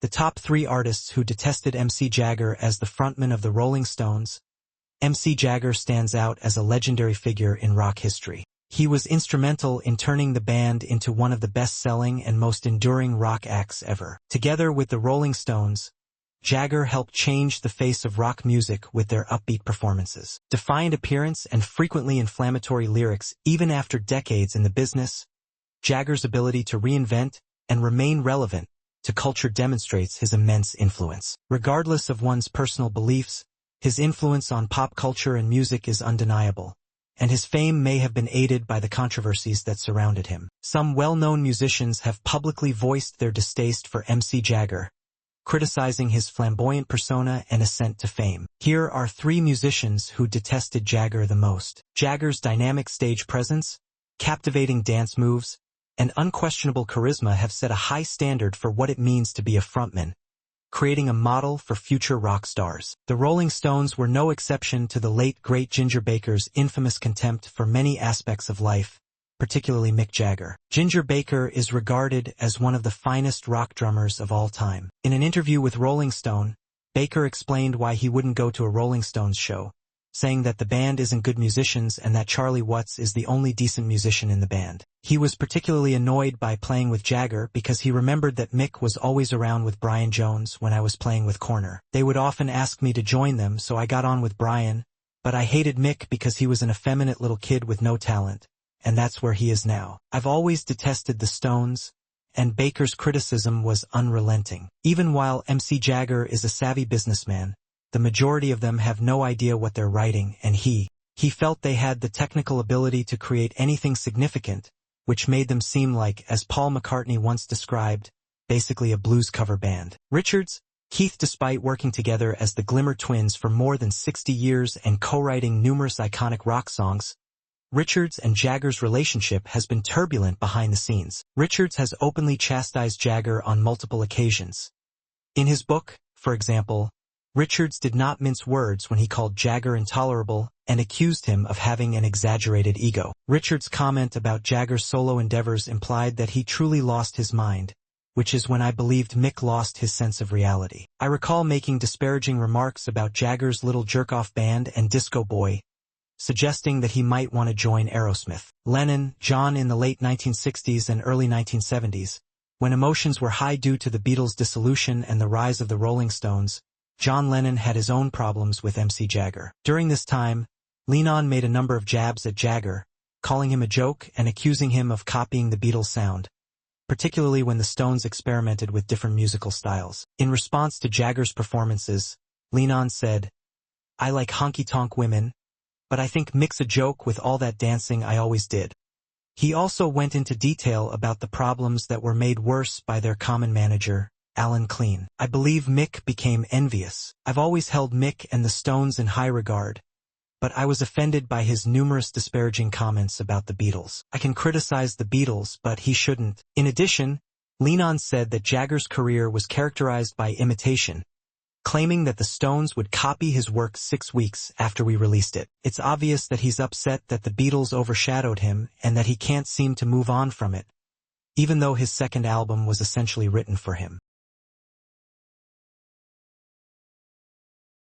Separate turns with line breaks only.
The top 3 artists who detested MC Jagger as the frontman of the Rolling Stones. MC Jagger stands out as a legendary figure in rock history. He was instrumental in turning the band into one of the best-selling and most enduring rock acts ever. Together with the Rolling Stones, Jagger helped change the face of rock music with their upbeat performances, defiant appearance, and frequently inflammatory lyrics. Even after decades in the business, Jagger's ability to reinvent and remain relevant to culture demonstrates his immense influence. Regardless of one's personal beliefs, his influence on pop culture and music is undeniable, and his fame may have been aided by the controversies that surrounded him. Some well-known musicians have publicly voiced their distaste for MC Jagger, criticizing his flamboyant persona and ascent to fame. Here are 3 musicians who detested Jagger the most. Jagger's dynamic stage presence, captivating dance moves, and unquestionable charisma have set a high standard for what it means to be a frontman, creating a model for future rock stars. The Rolling Stones were no exception to the late great Ginger Baker's infamous contempt for many aspects of life, particularly Mick Jagger. Ginger Baker is regarded as one of the finest rock drummers of all time. In an interview with Rolling Stone, Baker explained why he wouldn't go to a Rolling Stones show, saying that the band isn't good musicians and that Charlie Watts is the only decent musician in the band. He was particularly annoyed by playing with Jagger because he remembered that Mick was always around with Brian Jones when I was playing with Corner. They would often ask me to join them, so I got on with Brian, but I hated Mick because he was an effeminate little kid with no talent, and that's where he is now. I've always detested the Stones, and Baker's criticism was unrelenting. Even while MC Jagger is a savvy businessman, the majority of them have no idea what they're writing, and he felt they had the technical ability to create anything significant, which made them seem like, as Paul McCartney once described, basically a blues cover band. Richards, Keith. Despite working together as the Glimmer Twins for more than 60 years and co-writing numerous iconic rock songs, Richards and Jagger's relationship has been turbulent behind the scenes. Richards has openly chastised Jagger on multiple occasions. In his book, for example, Richards did not mince words when he called Jagger intolerable and accused him of having an exaggerated ego. Richards' comment about Jagger's solo endeavors implied that he truly lost his mind, which is when I believed Mick lost his sense of reality. I recall making disparaging remarks about Jagger's little jerk-off band and Disco Boy, suggesting that he might want to join Aerosmith. Lennon, John. In the late 1960s and early 1970s, when emotions were high due to the Beatles' dissolution and the rise of the Rolling Stones, John Lennon had his own problems with MC Jagger. During this time, Lennon made a number of jabs at Jagger, calling him a joke and accusing him of copying the Beatles' sound, particularly when the Stones experimented with different musical styles. In response to Jagger's performances, Lennon said, "I like honky-tonk women, but I think Mick's a joke with all that dancing I always did." He also went into detail about the problems that were made worse by their common manager, Alan Clean. "I believe Mick became envious. I've always held Mick and the Stones in high regard, but I was offended by his numerous disparaging comments about the Beatles. I can criticize the Beatles, but he shouldn't." In addition, Lennon said that Jagger's career was characterized by imitation, claiming that the Stones would copy his work 6 weeks after we released it. It's obvious that he's upset that the Beatles overshadowed him and that he can't seem to move on from it, even though his second album was essentially written for him.